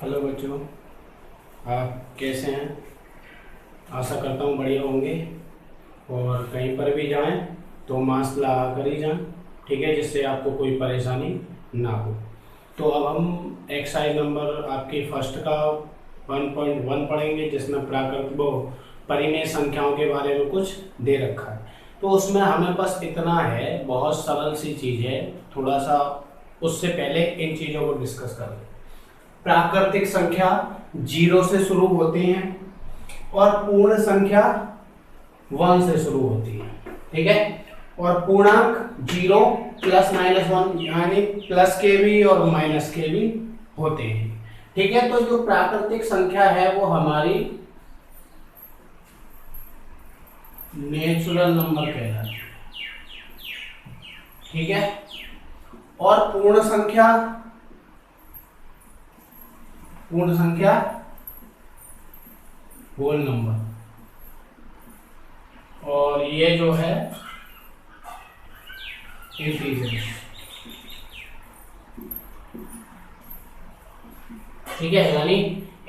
Hello बच्चों, आप कैसे हैं? आशा करता हूँ बढ़िया होंगे। और कहीं पर भी जाएं तो मास्क लगा कर ही जाएं, ठीक है, जिससे आपको कोई परेशानी ना हो। तो अब हम एक्सरसाइज नंबर आपकी फर्स्ट का 1.1 पढ़ेंगे, जिसमें प्राकृतिक वो परिमेय संख्याओं के बारे में कुछ दे रखा है। तो उसमें हमें बस इतना है, बहुत सरल सी चीज़ है। थोड़ा सा उससे पहले इन चीज़ों को डिस्कस कर लें। प्राकृतिक संख्या 0 से शुरू होती हैं और पूर्ण संख्या 1 से शुरू होती है, ठीक है। और पूर्णांक 0 प्लस माइनस 1 यानी प्लस के भी और माइनस के भी होते हैं, ठीक है। तो जो प्राकृतिक संख्या है वो हमारी नेचुरल नंबर कहलाती है, ठीक है। और पूर्ण संख्या होल नंबर, और ये जो है इंटीजर, ठीक है। यानी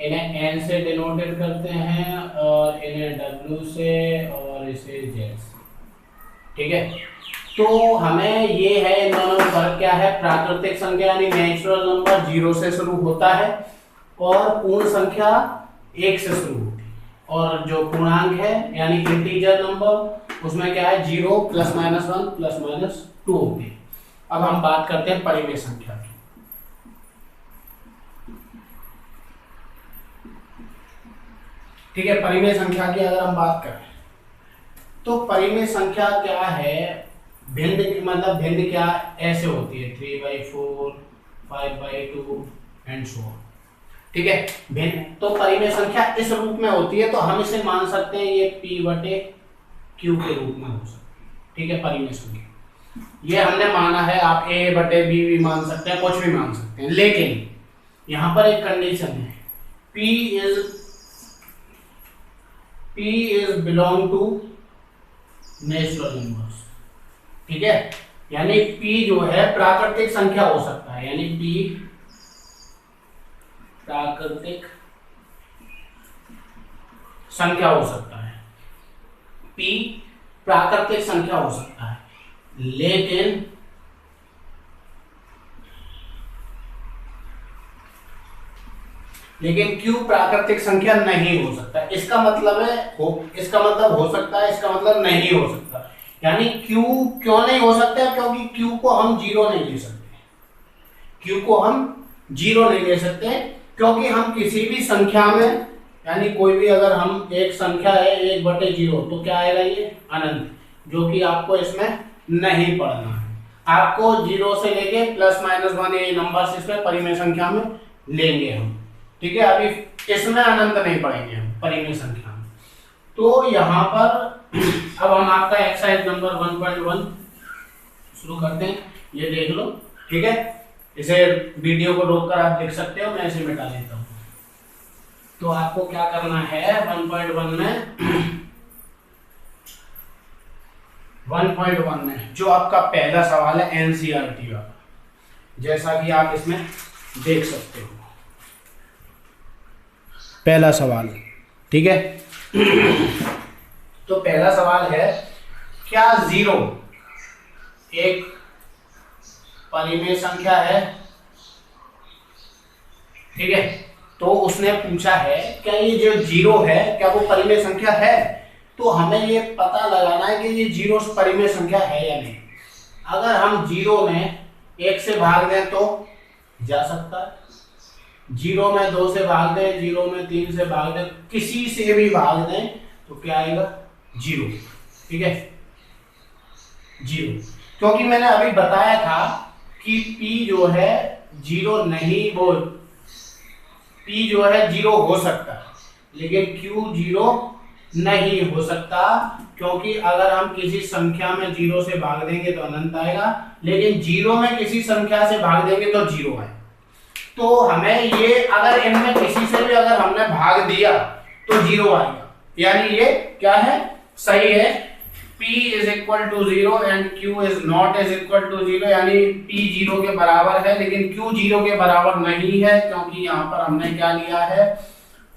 इन्हें n से डिनोटेड करते हैं और इन्हें w से और इसे z से, ठीक है। तो हमें ये है, इन दोनों में फर्क क्या है। प्राकृतिक संख्या यानी नेचुरल नंबर 0 से शुरू होता है और पूर्ण संख्या 1 से शुरू होती है। और जो पूर्णांक है यानी इंटीजर नंबर, उसमें क्या है 0 प्लस माइनस 1 प्लस माइनस 2 होती है। अब हम बात करते हैं परिमेय संख्या की, ठीक है। परिमेय संख्या की अगर हम बात करें तो परिमेय संख्या क्या है, भिन्न मतलब भिन्न क्या ऐसे होती है 3/4 5/2 एंड सो ऑन, ठीक है। भिन्न तो परिमेय संख्या इस रूप में होती है, तो हम इसे मान सकते हैं ये p/q के रूप में हो सकती है, ठीक है। परिमेय संख्या ये हमने माना है, आप a/b भी मान सकते हैं, कुछ भी मान सकते हैं, लेकिन यहां पर एक कंडीशन है, p is belong to natural numbers, ठीक है। यानी p जो है प्राकृतिक संख्या हो सकता है, यानी p प्राकृतिक संख्या हो सकता है, p प्राकृतिक संख्या हो सकता है, लेकिन q प्राकृतिक संख्या नहीं हो सकता। इसका मतलब हो सकता है, इसका मतलब नहीं हो सकता। यानी q क्यों नहीं हो सकता? क्योंकि q को हम जीरो नहीं ले सकते, क्योंकि हम किसी भी संख्या में, यानी कोई भी, अगर हम एक संख्या है 1/0, तो क्या आएगा, ये अनंत, जो कि आपको इसमें नहीं पढ़ना है। आपको 0 से लेके प्लस माइनस 1 ये नंबर इसमें परिमेय संख्या में लेंगे हम, ठीक है। अभी इसमें अनंत नहीं पढ़ेंगे हम परिमेय संख्या में। तो यहाँ पर अब हम आपका एक्सरसाइज नंबर 1.1 शुरू करते हैं। ये देख लो, ठीक है। इसे वीडियो को रोककर आप देख सकते हो, मैं इसे मिटा देता हूँ। तो आपको क्या करना है 1.1 में जो आपका पहला सवाल है एनसीईआरटी का, जैसा कि आप इसमें देख सकते हो, पहला सवाल, ठीक है। तो पहला सवाल है, क्या 0 एक परिमेय संख्या है, ठीक है। तो उसने पूछा है क्या ये जो 0 है क्या वो परिमेय संख्या है। तो हमें ये पता लगाना है कि ये 0 परिमेय संख्या है या नहीं। अगर हम 0 में 1 से भाग दें तो जा सकता है, 0 में 2 से भाग दें, 0 में 3 से भाग दें, किसी से भी भाग दें तो क्या आएगा 0, ठीक है, 0। क्योंकि मैंने अभी बताया था कि p जो है 0 नहीं, वो p जो है 0 हो सकता है, लेकिन q 0 नहीं हो सकता, क्योंकि अगर हम किसी संख्या में 0 से भाग देंगे तो अनंत आएगा, लेकिन 0 में किसी संख्या से भाग देंगे तो 0 आएगा। तो हमें ये, अगर इनमें किसी से भी अगर हमने भाग दिया तो 0 आएगा, यानी ये क्या है, सही है, P is equal to 0 and Q is not is equal to 0, यानी P 0 के बराबर है लेकिन Q 0 के बराबर नहीं है, क्योंकि यहाँ पर हमने क्या लिया है,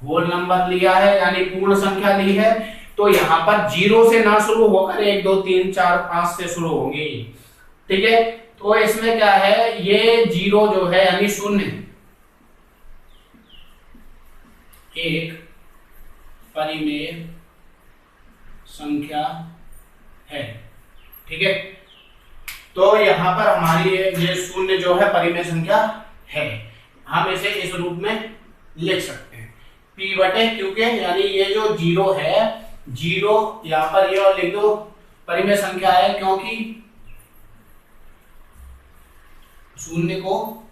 होल नंबर लिया है, यानी पूर्ण संख्या ली है। तो यहाँ पर 0 से ना शुरू होकर 1 2 3 4 5 से शुरू होंगी। ठीक है, तो इसमें क्या है, ये 0 जो है यानी शून्य एक परिमेय संख्या है। ठीक है, तो यहां पर हमारी ये शून्य जो है परिमेय संख्या है, हम इसे इस रूप में लिख सकते हैं P बटे Q के, यानी ये जो 0 है, 0 यहां पर ये और लिख दो परिमेय संख्या है, क्योंकि शून्य को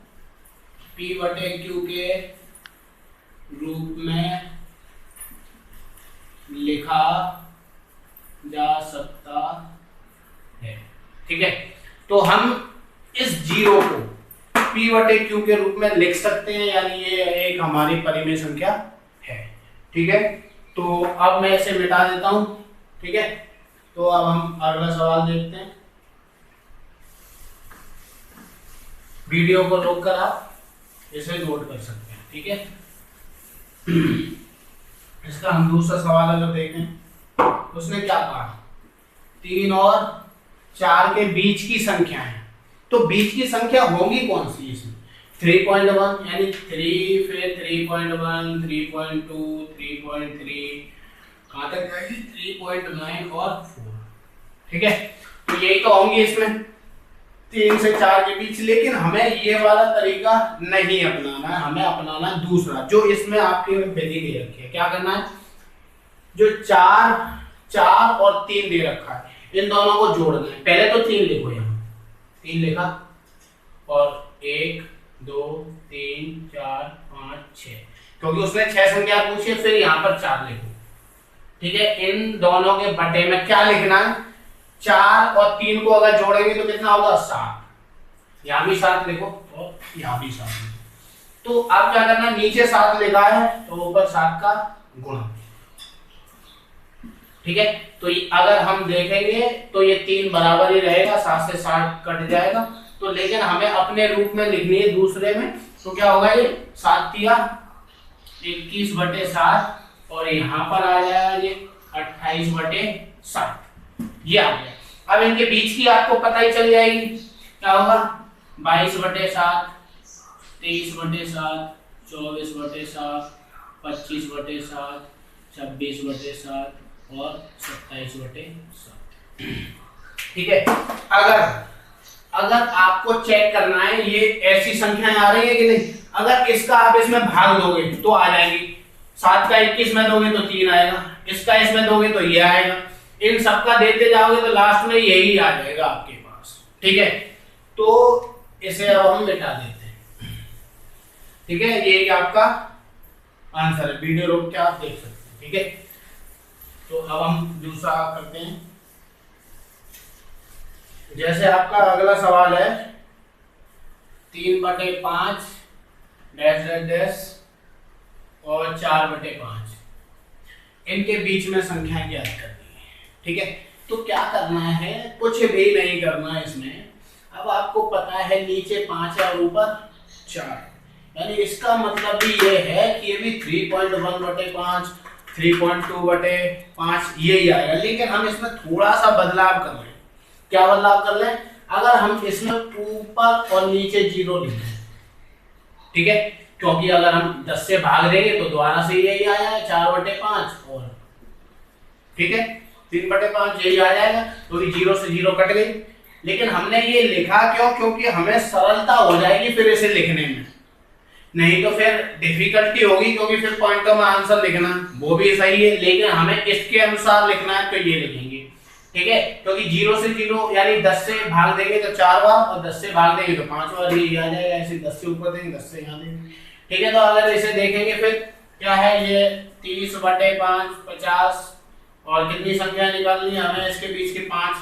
P बटे Q के रूप में लिखा जा सकता है। ठीक है, तो हम इस 0 को P बटे Q के रूप में लिख सकते हैं, यानी ये एक हमारी परिमेय संख्या है। ठीक है, तो अब मैं इसे मिटा देता हूं। ठीक है, तो अब हम अगला सवाल देखते हैं। वीडियो को रोककर आप इसे नोट कर सकते हैं। ठीक है, इसका हम दूसरा सवाल अगर देखें, उसने क्या कहा, 3 और 4 के बीच की संख्या है, तो बीच की संख्या होगी कौन सी इसमें, 3.1 यानी 3, फिर 3.1, 3.2, 3.3, कहां तक जाएगी 3.9 और 4। ठीक है, तो यही तो होंगी इसमें 3 से 4 के बीच, लेकिन हमें ये वाला तरीका नहीं अपनाना है, हमें अपनाना है दूसरा जो इसमें आपकी विधि दे रखी है। क्या करना है, जो 4 और 3 दे रखा है, इन दोनों को जोड़ना है। पहले तो 3 लिखो, यहाँ 3 लिखा, और 1 2 3 4 5 6, क्योंकि उसने 6 संख्या पूछी है, फिर यहाँ पर 4 लिखो। ठीक है, इन दोनों के बटे में क्या लिखना है, 4 और 3 को अगर जोड़ेंगे तो कितना होगा, 7। यहाँ भी 7 लिखो और यहाँ भी 7 लिखो। तो अब क्या करना, नीचे 7 लिखा है तो ऊपर 7 का गुणा। ठीक है, तो अगर हम देखेंगे तो ये 3 बराबर ही रहेगा, 7 से 7 कट जाएगा, तो लेकिन हमें अपने रूप में लिखनी है दूसरे में। तो क्या होगा, ये 7 तिया 21 बटे 7, और यहाँ पर आ जाएगा ये 28 बटे 7, ये आ गया। अब इनके बीच की आपको पता ही चल जाएगी, क्या होगा, 22 बटे 7, 23 बटे 7, 24 बटे 7, 25 बटे 7, 26 बटे 7 और 27 बटे 7। ठीक है, अगर आपको चेक करना है ये ऐसी संख्याएं आ रही है कि नहीं, अगर इसका आप इसमें भाग दोगे तो आ जाएगी, 7 का 21 में दोगे तो 3 आएगा, इसका इसमें दोगे तो ये आएगा, इन सबका देते जाओगे तो लास्ट में यही आ जाएगा आपके पास। ठीक है, तो इसे अब हम मिटा देते हैं। ठीक है, ये आपका आंसर है, वीडियो रोक के आप देख सकते हैं। ठीक है, तो अब हम दूसरा करते हैं। जैसे आपका अगला सवाल है 3/5 डैश डैश डैश और 4/5, इनके बीच में संख्या ज्ञात करनी है। ठीक है, तो क्या करना है, कुछ भी नहीं करना है इसमें। अब आपको पता है नीचे 5 है और ऊपर 4, यानी इसका मतलब भी ये है कि ये भी 3.1/5, 3.2/5 यही आएगा, लेकिन हम इसमें थोड़ा सा बदलाव कर लें। क्या बदलाव कर लें, अगर हम इसमें ऊपर और नीचे 0 लिख दें। ठीक है, क्योंकि अगर हम 10 से भाग देंगे तो दोबारा से यही आया है 4/5, और ठीक है 3/5 यही आ जाएगा, तो 0 से 0 कट गई। लेकिन हमने ये लिखा क्यों, क्योंकि हमें सरलता हो जाएगी फिर इसे लिखने में, नहीं तो फिर डिफिकल्टी होगी, क्योंकि फिर पॉइंटों में आंसर लिखना वो भी सही है, लेकिन हमें इसके अनुसार लिखना है तो ये लिखेंगे। ठीक है, क्योंकि 0 से 0 यानी 10 से भाग देंगे तो 4 बार, और 10 से भाग देंगे तो 5 बार, ये आ जाएगा। ऐसे 10 से ऊपर देंगे 10 से यहाँ देंगे। ठीक है, तो अगर इसे देखेंगे फिर क्या है, ये 30/5 50, और कितनी संख्या निकालनी है हमें इसके बीच के 5,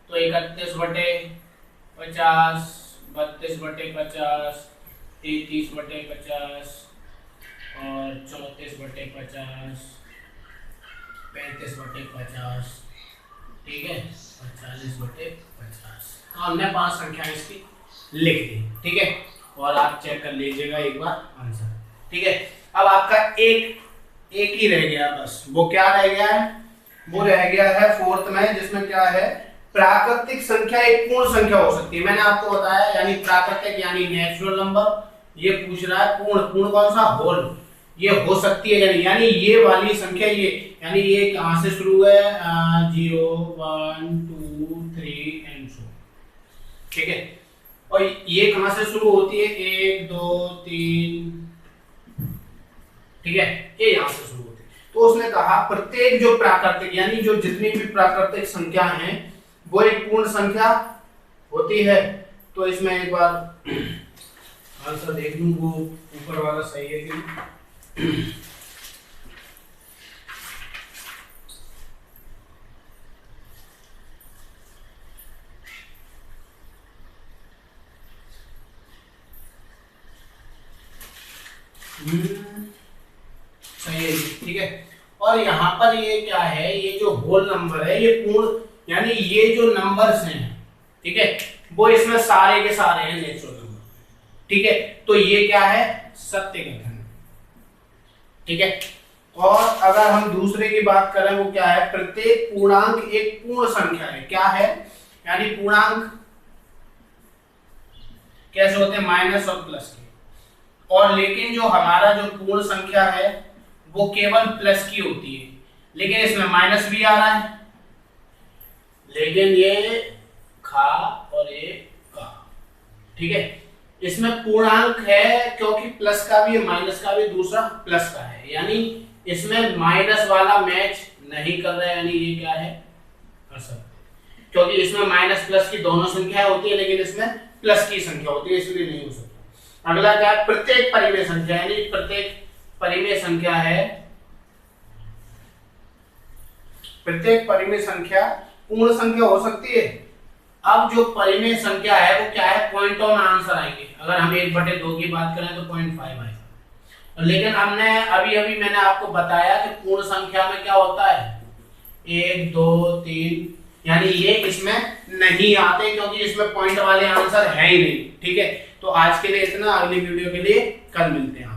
तो 31/50, 32/50, 33/50 और 34/50, 35/50 ठीक है, 45/50। तो हमने 5 संख्याएं इसकी लिख दी, ठीक है, और आप चेक कर लीजिएगा एक बार आंसर, ठीक है। अब आपका एक ही रह गया बस, वो क्या रह गया है, वो रह गया है फोर्थ में, जिसमें क्या है, प्राकृतिक संख्या एक पूर्ण संख्या हो सकती है। मैंने आपको बताया, यानी प्राकृतिक यानी नेचुरल नंबर, ये पूछ रहा है पूर्ण कौन सा, होल, ये हो सकती है, यानी ये वाली संख्या, ये यानी ये कहां से शुरू है, 0 1 2 3 एंड सो, ठीक है, और ये कहां से शुरू होती है, 1 2 3, ठीक है, ये यहां से शुरू होती है। तो उसने कहा प्रत्येक जो प्राकृतिक यानी जो जितनी भी प्राकृतिक संख्या हैं वो एक पूर्ण संख्या होती है। तो इसमें एक बार आंसर देख लूं, वो ऊपर वाला सही है कि सही है, ठीक है। और यहाँ पर ये क्या है, ये जो होल नंबर है ये पूर्ण, यानी ये जो नंबर्स हैं, ठीक है, वो इसमें सारे के सारे हैं नेचुरल नंबर, ठीक है। तो ये क्या है, सत्य कथन, ठीक है। और अगर हम दूसरे की बात करें, वो क्या है, प्रत्येक पूर्णांक एक पूर्ण संख्या है। क्या है, यानी पूर्णांक कैसे होते हैं, माइनस और प्लस के, और लेकिन जो हमारा जो पूर्ण संख्या है वो केवल प्लस की होती है, लेकिन इसमें माइनस भी आ रहा है, लेकिन ये खा और ये का, ठीक है। इसमें पूर्णांक है क्योंकि प्लस का भी है, माइनस का भी, दूसरा प्लस का है, यानी इसमें माइनस वाला मैच नहीं कर रहा है, यानी ये क्या है, असत्य, क्योंकि इसमें माइनस प्लस की दोनों संख्या होती है, लेकिन इसमें प्लस की संख्या होती है, इसलिए नहीं हो सकता। अगला क्या है, प्रत्येक परिमेय संख्या, यानी प्रत्येक परिमेय संख्या है, प्रत्येक परिमेय संख्या पूर्ण संख्या हो सकती है। अब जो परिमेय संख्या है वो क्या है, पॉइंटों में आंसर आएंगे। अगर हम 1/2 की बात करें तो 0.5 आएगा, लेकिन हमने अभी मैंने आपको बताया कि पूर्ण संख्या में क्या होता है, 1 2 3, यानी ये इसमें नहीं आते क्योंकि इसमें पॉइंट वाले आंसर है ही नहीं, ठीक है। तो आज के लिए इतना, अगली वीडियो के लिए कल मिलते हैं।